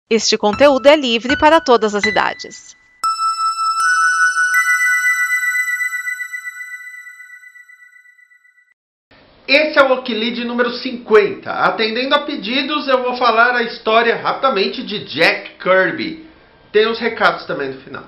Este conteúdo é livre para todas as idades. Esse é o Okilid número 50. Atendendo a pedidos, eu vou falar a história rapidamente de Jack Kirby. Tem os recados também no final.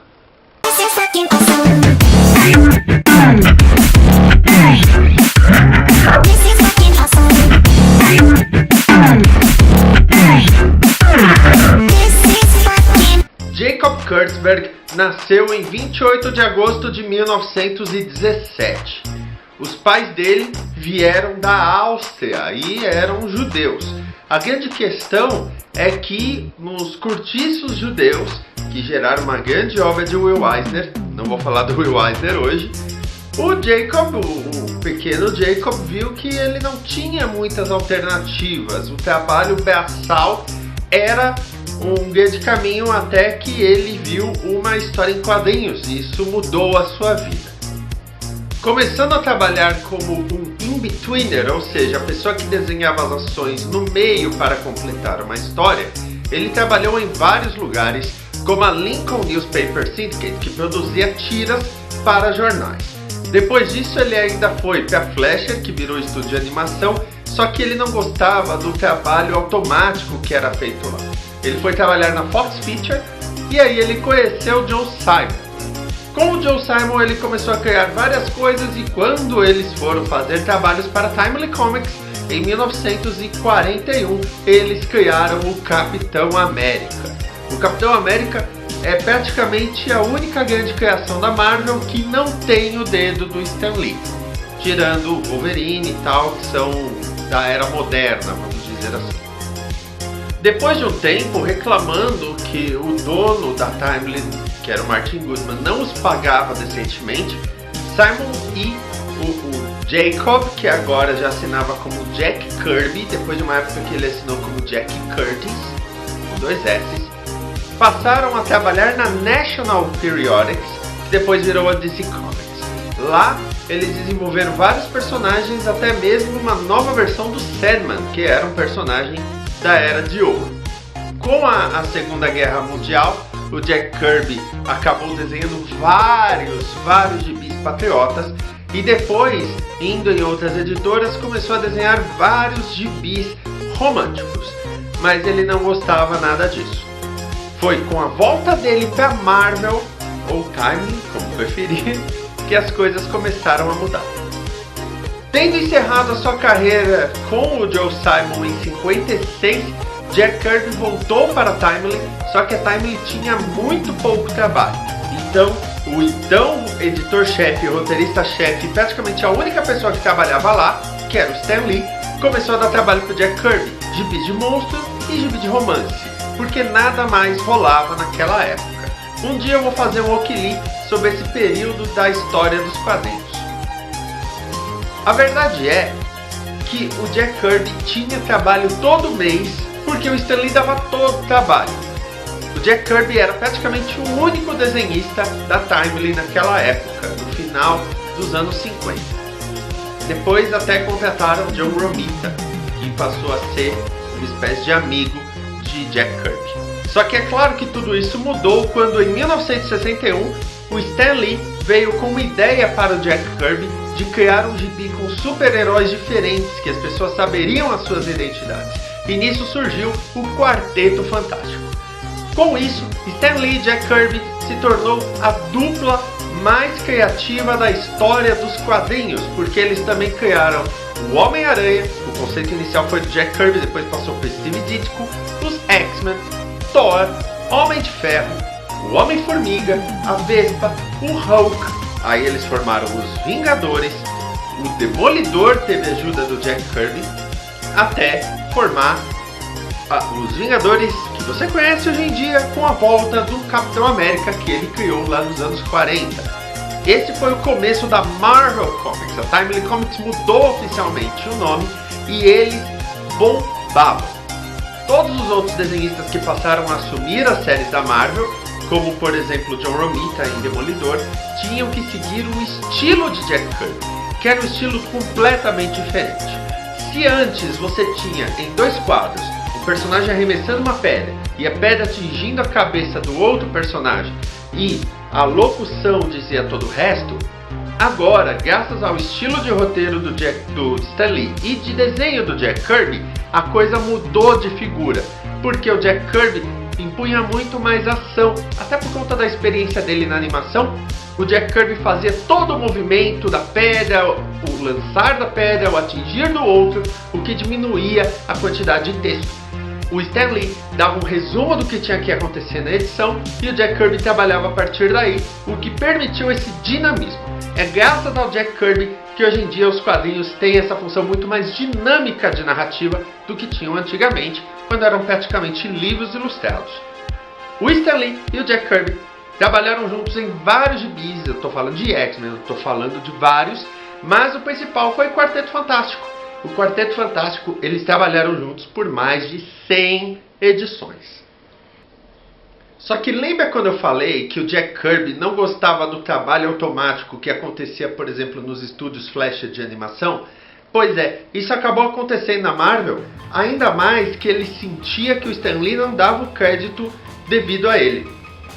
Jacob Kurtzberg nasceu em 28 de agosto de 1917. Os pais dele vieram da Áustria e eram judeus. A grande questão é que nos cortiços judeus, que geraram uma grande obra de Will Eisner, não vou falar do Will Eisner hoje, o pequeno Jacob viu que ele não tinha muitas alternativas. O trabalho braçal era um grande caminho até que ele viu uma história em quadrinhos e isso mudou a sua vida. Começando a trabalhar como um in-betweener, ou seja, a pessoa que desenhava as ações no meio para completar uma história, ele trabalhou em vários lugares, como a Lincoln Newspaper Syndicate, que produzia tiras para jornais. Depois disso ele ainda foi para Fleischer, que virou estúdio de animação, só que ele não gostava do trabalho automático que era feito lá. Ele foi trabalhar na Fox Feature e aí ele conheceu Joe Simon. Com o Joe Simon ele começou a criar várias coisas e quando eles foram fazer trabalhos para Timely Comics, em 1941, eles criaram o Capitão América. O Capitão América é praticamente a única grande criação da Marvel que não tem o dedo do Stan Lee, tirando o Wolverine e tal, que são da era moderna, vamos dizer assim. Depois de um tempo reclamando que o dono da Timely, que era o Martin Goodman, não os pagava decentemente, Simon e o Jacob, que agora já assinava como Jack Kirby, depois de uma época que ele assinou como Jack Curtis, com 2 S's, passaram a trabalhar na National Periodics, que depois virou a DC Comics. Lá, eles desenvolveram vários personagens, até mesmo uma nova versão do Sandman, que era um personagem da Era de Ouro. Com a Segunda Guerra Mundial, o Jack Kirby acabou desenhando vários gibis patriotas e depois, indo em outras editoras, começou a desenhar vários gibis românticos, mas ele não gostava nada disso. Foi com a volta dele para Marvel, ou Timely, como preferir, que as coisas começaram a mudar. Tendo encerrado a sua carreira com o Joe Simon em 56, Jack Kirby voltou para a Timely, só que a Timely tinha muito pouco trabalho. Então, o editor-chefe, o roteirista-chefe, praticamente a única pessoa que trabalhava lá, que era o Stan Lee, começou a dar trabalho para Jack Kirby, gibi de monstro e gibi de romance, porque nada mais rolava naquela época. Um dia eu vou fazer um Okilid sobre esse período da história dos quadrinhos. A verdade é que o Jack Kirby tinha trabalho todo mês porque o Stan Lee dava todo o trabalho. O Jack Kirby era praticamente o único desenhista da Timely naquela época, no final dos anos 50. Depois até contrataram John Romita, que passou a ser uma espécie de amigo de Jack Kirby. Só que é claro que tudo isso mudou quando em 1961 o Stan Lee veio com uma ideia para o Jack Kirby de criar um gibi com super-heróis diferentes, que as pessoas saberiam as suas identidades. E nisso surgiu o Quarteto Fantástico. Com isso, Stan Lee e Jack Kirby se tornou a dupla mais criativa da história dos quadrinhos, porque eles também criaram o Homem-Aranha, o conceito inicial foi do Jack Kirby, depois passou por Steve Ditko, os X-Men, Thor, Homem de Ferro, o Homem-Formiga, a Vespa, o Hulk, aí eles formaram os Vingadores, o Demolidor teve a ajuda do Jack Kirby, até formar os Vingadores que você conhece hoje em dia com a volta do Capitão América que ele criou lá nos anos 40. Esse foi o começo da Marvel Comics. A Timely Comics mudou oficialmente o nome e eles bombavam. Todos os outros desenhistas que passaram a assumir as séries da Marvel, como por exemplo John Romita em Demolidor, tinham que seguir o estilo de Jack Kirby, que era um estilo completamente diferente. Se antes você tinha em 2 quadros o personagem arremessando uma pedra e a pedra atingindo a cabeça do outro personagem e a locução dizia todo o resto, agora, graças ao estilo de roteiro do Stan Lee e de desenho do Jack Kirby, a coisa mudou de figura, porque o Jack Kirby impunha muito mais ação, até por conta da experiência dele na animação. O Jack Kirby fazia todo o movimento da pedra, o lançar da pedra, o atingir do outro, o que diminuía a quantidade de texto. O Stan Lee dava um resumo do que tinha que acontecer na edição e o Jack Kirby trabalhava a partir daí, o que permitiu esse dinamismo. É graças ao Jack Kirby que hoje em dia os quadrinhos têm essa função muito mais dinâmica de narrativa do que tinham antigamente, quando eram praticamente livros ilustrados. O Stan Lee e o Jack Kirby trabalharam juntos em vários gibis, eu estou falando de X-Men, eu estou falando de vários, mas o principal foi o Quarteto Fantástico. O Quarteto Fantástico, eles trabalharam juntos por mais de 100 edições. Só que lembra quando eu falei que o Jack Kirby não gostava do trabalho automático que acontecia, por exemplo, nos estúdios Flash de animação? Pois é, isso acabou acontecendo na Marvel, ainda mais que ele sentia que o Stan Lee não dava o crédito devido a ele.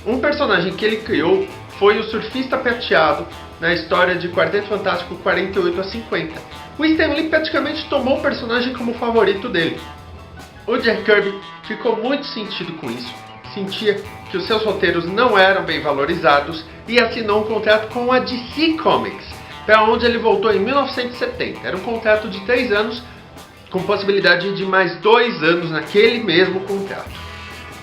Um personagem que ele criou foi o Surfista Prateado na história de Quarteto Fantástico 48 a 50. O Stan Lee praticamente tomou o personagem como favorito dele. O Jack Kirby ficou muito sentido com isso, sentia que os seus roteiros não eram bem valorizados e assinou um contrato com a DC Comics, para onde ele voltou em 1970. Era um contrato de 3 anos, com possibilidade de mais 2 anos naquele mesmo contrato.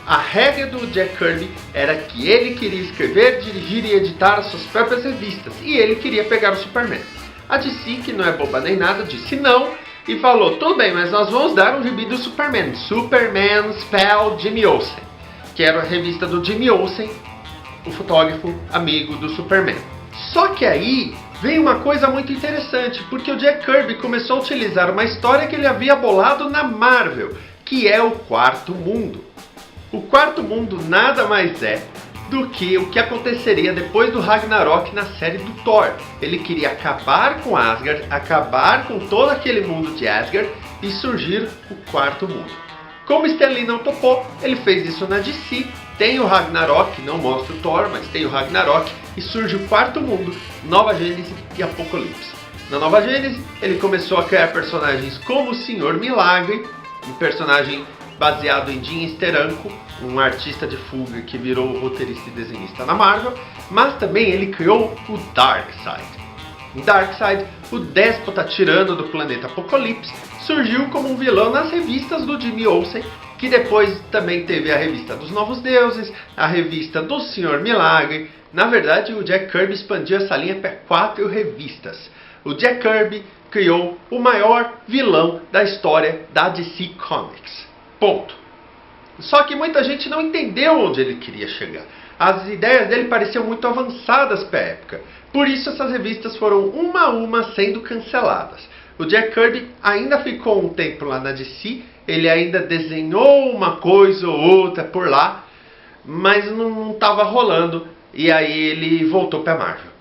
A regra do Jack Kirby era que ele queria escrever, dirigir e editar as suas próprias revistas, e ele queria pegar o Superman. A DC, que não é boba nem nada, disse não e falou, tudo bem, mas nós vamos dar um gibi do Superman, Superman Spell Jimmy Olsen, que era a revista do Jimmy Olsen, o fotógrafo amigo do Superman. Só que aí veio uma coisa muito interessante, porque o Jack Kirby começou a utilizar uma história que ele havia bolado na Marvel, que é o Quarto Mundo. O Quarto Mundo nada mais é do que o que aconteceria depois do Ragnarok na série do Thor. Ele queria acabar com Asgard, acabar com todo aquele mundo de Asgard e surgir o Quarto Mundo. Como Stan Lee não topou, ele fez isso na DC, tem o Ragnarok, não mostra o Thor, mas tem o Ragnarok, e surge o Quarto Mundo, Nova Gênese e Apocalipse. Na Nova Gênese, ele começou a criar personagens como o Senhor Milagre, um personagem baseado em Jim Steranko, um artista de fuga que virou roteirista e desenhista na Marvel, mas também ele criou o Darkseid. O Darkseid, o déspota tirano do planeta Apocalipse, surgiu como um vilão nas revistas do Jimmy Olsen, que depois também teve a revista dos Novos Deuses, a revista do Senhor Milagre. Na verdade, o Jack Kirby expandiu essa linha para 4 revistas. O Jack Kirby criou o maior vilão da história da DC Comics. Ponto. Só que muita gente não entendeu onde ele queria chegar. As ideias dele pareciam muito avançadas para a época. Por isso essas revistas foram uma a uma sendo canceladas. O Jack Kirby ainda ficou um tempo lá na DC, ele ainda desenhou uma coisa ou outra por lá, mas não estava rolando, e aí ele voltou para a Marvel.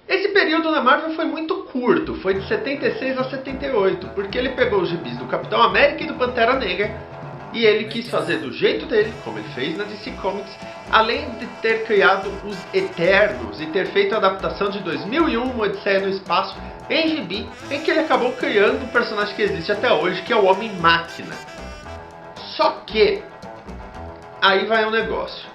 Esse período na Marvel foi muito curto, foi de 76 a 78, porque ele pegou os gibis do Capitão América e do Pantera Negra, e ele quis fazer do jeito dele, como ele fez na DC Comics, além de ter criado os Eternos e ter feito a adaptação de 2001, uma Odisseia no Espaço, em gibi, em que ele acabou criando um personagem que existe até hoje, que é o Homem-Máquina. Só que, aí vai um negócio.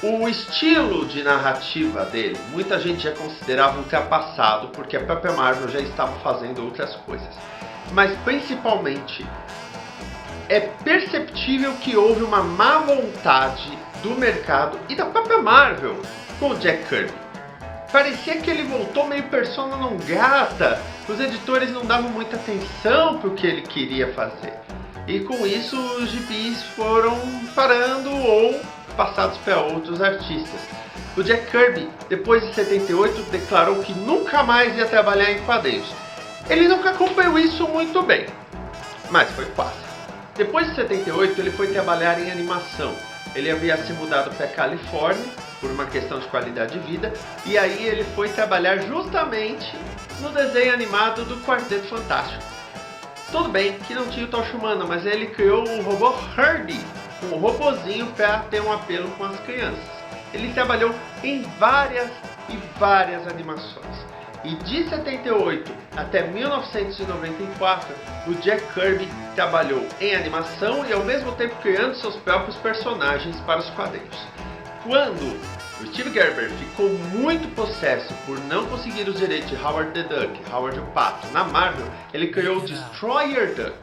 O estilo de narrativa dele, muita gente já considerava ultrapassado, porque a própria Marvel já estava fazendo outras coisas. Mas principalmente, é perceptível que houve uma má vontade do mercado e da própria Marvel com o Jack Kirby. Parecia que ele voltou meio persona non grata, os editores não davam muita atenção para o que ele queria fazer. E com isso os gibis foram parando ou passados para outros artistas. O Jack Kirby, depois de 78, declarou que nunca mais ia trabalhar em quadrinhos. Ele nunca acompanhou isso muito bem, mas foi quase. Depois de 78, ele foi trabalhar em animação. Ele havia se mudado para a Califórnia por uma questão de qualidade de vida, e aí ele foi trabalhar justamente no desenho animado do Quarteto Fantástico. Tudo bem que não tinha o Tocha Humana, mas ele criou o robô Herbie, um robozinho para ter um apelo com as crianças. Ele trabalhou em várias animações. E de 78 até 1994, o Jack Kirby trabalhou em animação e ao mesmo tempo criando seus próprios personagens para os quadrinhos. Quando o Steve Gerber ficou muito possesso por não conseguir os direitos de Howard the Duck, Howard o Pato, na Marvel, ele criou o Destroyer Duck.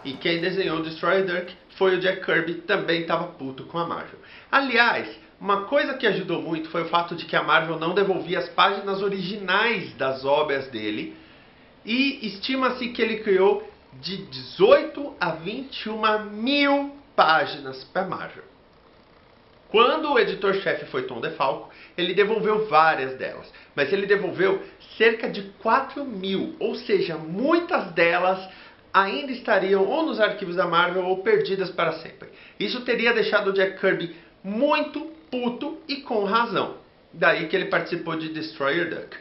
E quem desenhou o Destroyer Duck foi o Jack Kirby, também estava puto com a Marvel. Aliás, uma coisa que ajudou muito foi o fato de que a Marvel não devolvia as páginas originais das obras dele, e estima-se que ele criou de 18 a 21 mil páginas para a Marvel. Quando o editor-chefe foi Tom DeFalco, ele devolveu várias delas, mas ele devolveu cerca de 4 mil, ou seja, muitas delas ainda estariam ou nos arquivos da Marvel ou perdidas para sempre. Isso teria deixado o Jack Kirby muito puto e com razão. Daí que ele participou de Destroyer Duck.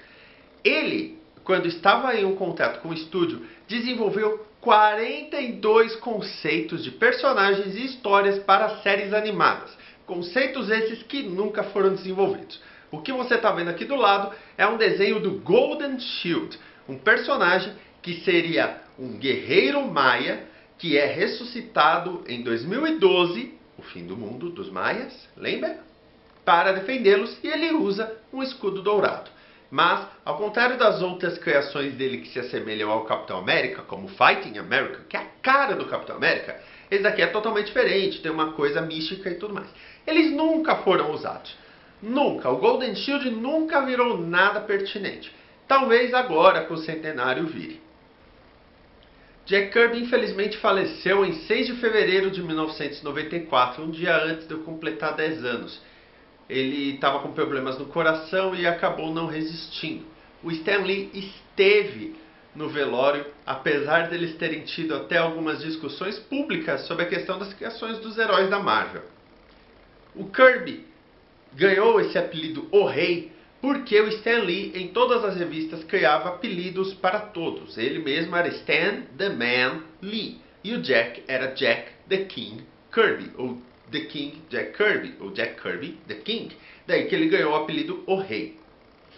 Ele, quando estava em um contrato com o estúdio, desenvolveu 42 conceitos de personagens e histórias para séries animadas. Conceitos esses que nunca foram desenvolvidos. O que você está vendo aqui do lado é um desenho do Golden Shield, um personagem que seria um guerreiro maia que é ressuscitado em 2012, o fim do mundo dos maias, lembra? Para defendê-los, e ele usa um escudo dourado. Mas, ao contrário das outras criações dele que se assemelham ao Capitão América, como Fighting America, que é a cara do Capitão América, esse daqui é totalmente diferente, tem uma coisa mística e tudo mais. Eles nunca foram usados. Nunca. O Golden Shield nunca virou nada pertinente. Talvez agora, com o centenário, vire. Jack Kirby infelizmente faleceu em 6 de fevereiro de 1994, um dia antes de eu completar 10 anos. Ele estava com problemas no coração e acabou não resistindo. O Stan Lee esteve no velório, apesar deles terem tido até algumas discussões públicas sobre a questão das criações dos heróis da Marvel. O Kirby ganhou esse apelido O Rei porque o Stan Lee em todas as revistas criava apelidos para todos. Ele mesmo era Stan the Man Lee e o Jack era Jack the King Kirby, ou The King Jack Kirby, ou Jack Kirby the King. Daí que ele ganhou o apelido O Rei.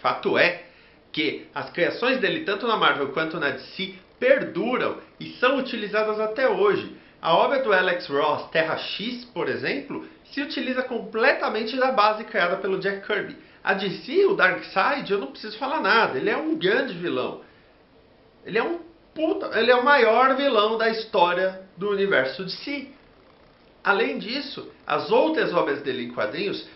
Fato é que as criações dele, tanto na Marvel quanto na DC, perduram e são utilizadas até hoje. A obra do Alex Ross, Terra X, por exemplo, se utiliza completamente da base criada pelo Jack Kirby. A DC, o Darkseid, eu não preciso falar nada, ele é um grande vilão. Ele é o maior vilão da história do universo DC. Além disso, as outras obras dele em quadrinhos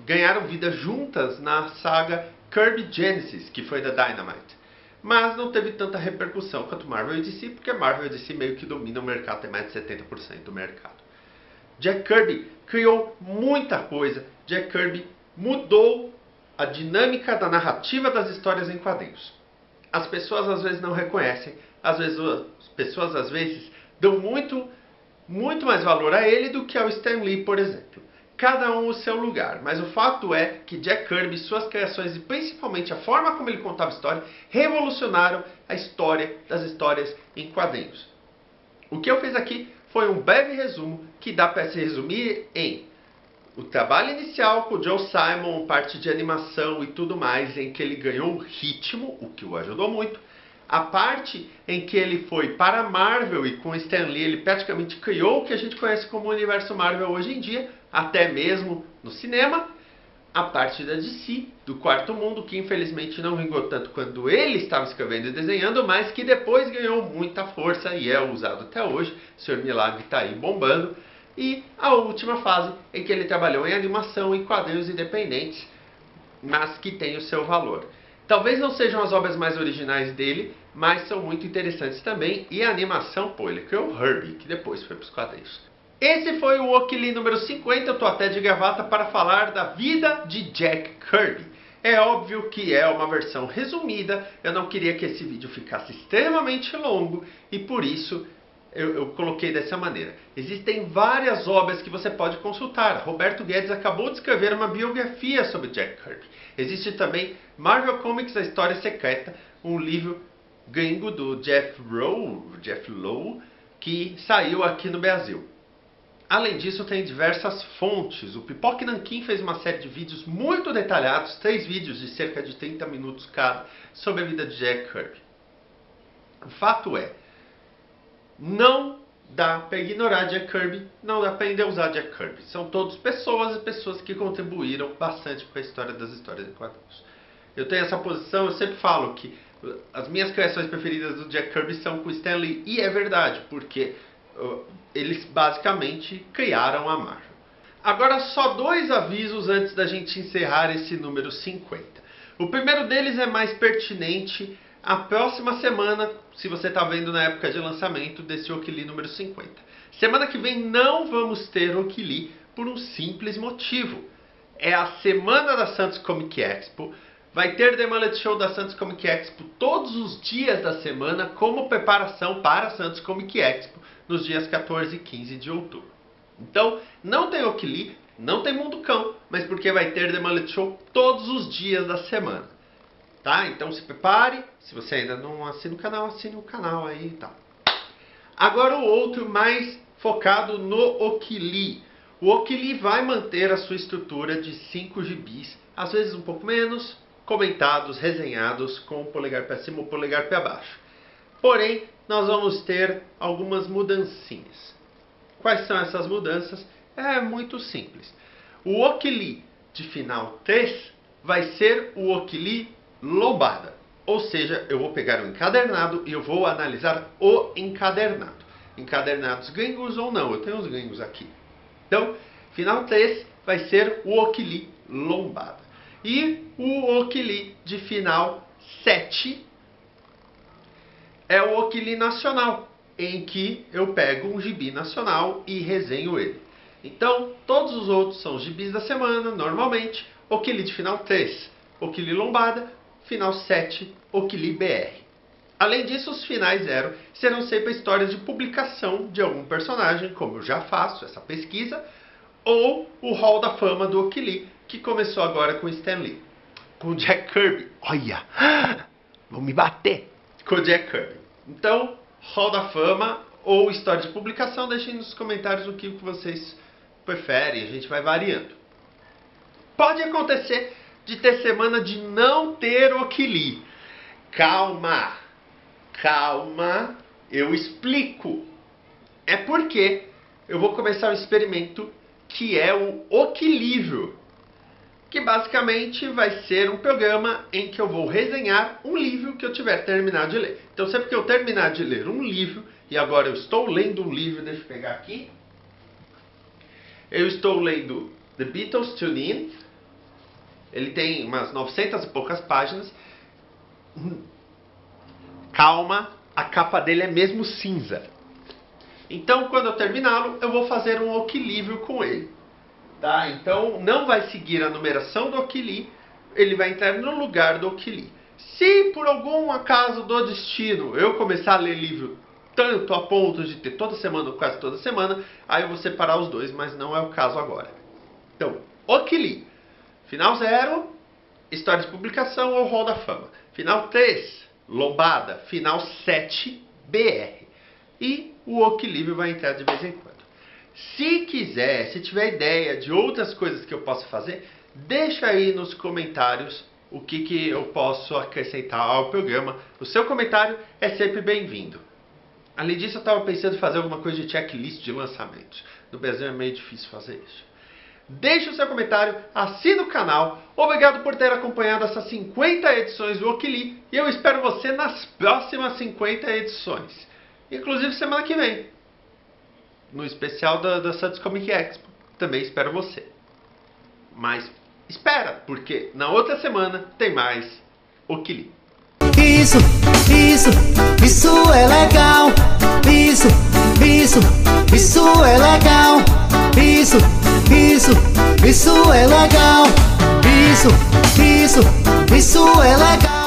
ganharam vida juntas na saga Kirby Genesis, que foi da Dynamite. Mas não teve tanta repercussão quanto Marvel e DC, porque Marvel e DC meio que dominam o mercado, tem mais de 70% do mercado. Jack Kirby criou muita coisa. Jack Kirby mudou a dinâmica da narrativa das histórias em quadrinhos. As pessoas às vezes não reconhecem, as pessoas às vezes dão muito mais valor a ele do que ao Stan Lee, por exemplo. Cada um o seu lugar, mas o fato é que Jack Kirby, suas criações e principalmente a forma como ele contava história, revolucionaram a história das histórias em quadrinhos. O que eu fiz aqui foi um breve resumo que dá para se resumir em o trabalho inicial com o Joe Simon, parte de animação e tudo mais, em que ele ganhou ritmo, o que o ajudou muito. A parte em que ele foi para a Marvel e com o Stan Lee ele praticamente criou o que a gente conhece como o universo Marvel hoje em dia, até mesmo no cinema. A parte da DC, do Quarto Mundo, que infelizmente não vingou tanto quando ele estava escrevendo e desenhando, mas que depois ganhou muita força e é usado até hoje. O Sr. Milagre está aí bombando. E a última fase em que ele trabalhou em animação e quadrinhos independentes, mas que tem o seu valor. Talvez não sejam as obras mais originais dele, mas são muito interessantes também. E a animação, pô, ele criou o Herbie, que depois foi para os quadrinhos. Esse foi o Okili número 50, eu tô até de gravata para falar da vida de Jack Kirby. É óbvio que é uma versão resumida, eu não queria que esse vídeo ficasse extremamente longo e por isso eu coloquei dessa maneira. Existem várias obras que você pode consultar. Roberto Guedes acabou de escrever uma biografia sobre Jack Kirby. Existe também Marvel Comics, A História Secreta, um livro gringo do Jeff Lowe, que saiu aqui no Brasil. Além disso, tem diversas fontes. O Pipoque Nanquim fez uma série de vídeos muito detalhados, 3 vídeos de cerca de 30 minutos cada, sobre a vida de Jack Kirby. O fato é, não dá para ignorar Jack Kirby, não dá para endeusar Jack Kirby. São todos pessoas e pessoas que contribuíram bastante para a história das histórias em quadrinhos. Eu tenho essa posição, eu sempre falo que as minhas criações preferidas do Jack Kirby são com o Stan Lee, e é verdade, porque eles basicamente criaram a Marvel. Agora só 2 avisos antes da gente encerrar esse número 50. O primeiro deles é mais pertinente à próxima semana, se você está vendo na época de lançamento desse Okili número 50. Semana que vem não vamos ter Okili por um simples motivo. É a semana da Santos Comic Expo. Vai ter The Mullet Show da Santos Comic Expo todos os dias da semana como preparação para a Santos Comic Expo nos dias 14 e 15 de outubro. Então, não tem Okili, não tem Mundo Cão, mas porque vai ter The Mullet Show todos os dias da semana. Tá? Então se prepare, se você ainda não assina o canal, assine o canal aí e tal. Agora o outro mais focado no Okili. O Okili vai manter a sua estrutura de 5 gibis, às vezes um pouco menos, comentados, resenhados com o polegar para cima ou polegar para baixo. Porém, nós vamos ter algumas mudancinhas. Quais são essas mudanças? É muito simples. O Okili de final 3 vai ser o Okili lombada. Ou seja, eu vou pegar o encadernado e eu vou analisar o encadernado. Encadernados gringos ou não, eu tenho os gringos aqui. Então, final 3 vai ser o Okili lombada. E o Okili de final 7 é o Okili nacional, em que eu pego um gibi nacional e resenho ele. Então, todos os outros são os gibis da semana, normalmente. Okili de final 3, Okili lombada, final 7, Okili BR. Além disso, os finais 0 serão sempre histórias de publicação de algum personagem, como eu já faço essa pesquisa, ou o Hall da Fama do Okili, que começou agora com Stan Lee. Com Jack Kirby. Olha, vão me bater. Com Jack Kirby. Então, Hall da Fama ou história de publicação, deixem nos comentários o que vocês preferem, a gente vai variando. Pode acontecer de ter semana de não ter Okili. Calma, calma, eu explico. É porque eu vou começar um experimento que é o Okilívio, que basicamente vai ser um programa em que eu vou resenhar um livro que eu tiver terminado de ler. Então sempre que eu terminar de ler um livro, e agora eu estou lendo um livro, deixa eu pegar aqui. Eu estou lendo The Beatles Tune In. Ele tem umas 900 e poucas páginas. Calma, a capa dele é mesmo cinza. Então quando eu terminá-lo, eu vou fazer um Okilívio com ele. Tá? Então não vai seguir a numeração do Okili, ele vai entrar no lugar do Okili. Se por algum acaso do destino eu começar a ler livro tanto a ponto de ter toda semana ou quase toda semana, aí eu vou separar os dois, mas não é o caso agora. Então, Okili, final 0, história de publicação ou Hall da Fama. Final 3, lombada. Final 7, BR. E o Okilívio vai entrar de vez em quando. Se quiser, se tiver ideia de outras coisas que eu possa fazer, deixa aí nos comentários o que eu posso acrescentar ao programa. O seu comentário é sempre bem-vindo. Além disso, eu estava pensando em fazer alguma coisa de checklist de lançamentos. No Brasil é meio difícil fazer isso. Deixe o seu comentário, assine o canal. Obrigado por ter acompanhado essas 50 edições do Okili. E eu espero você nas próximas 50 edições. Inclusive semana que vem. No especial da Santos Comic Expo. Também espero você. Mas espera, porque na outra semana tem mais Okili. Isso é legal. Isso é legal. Isso é legal. Isso é legal.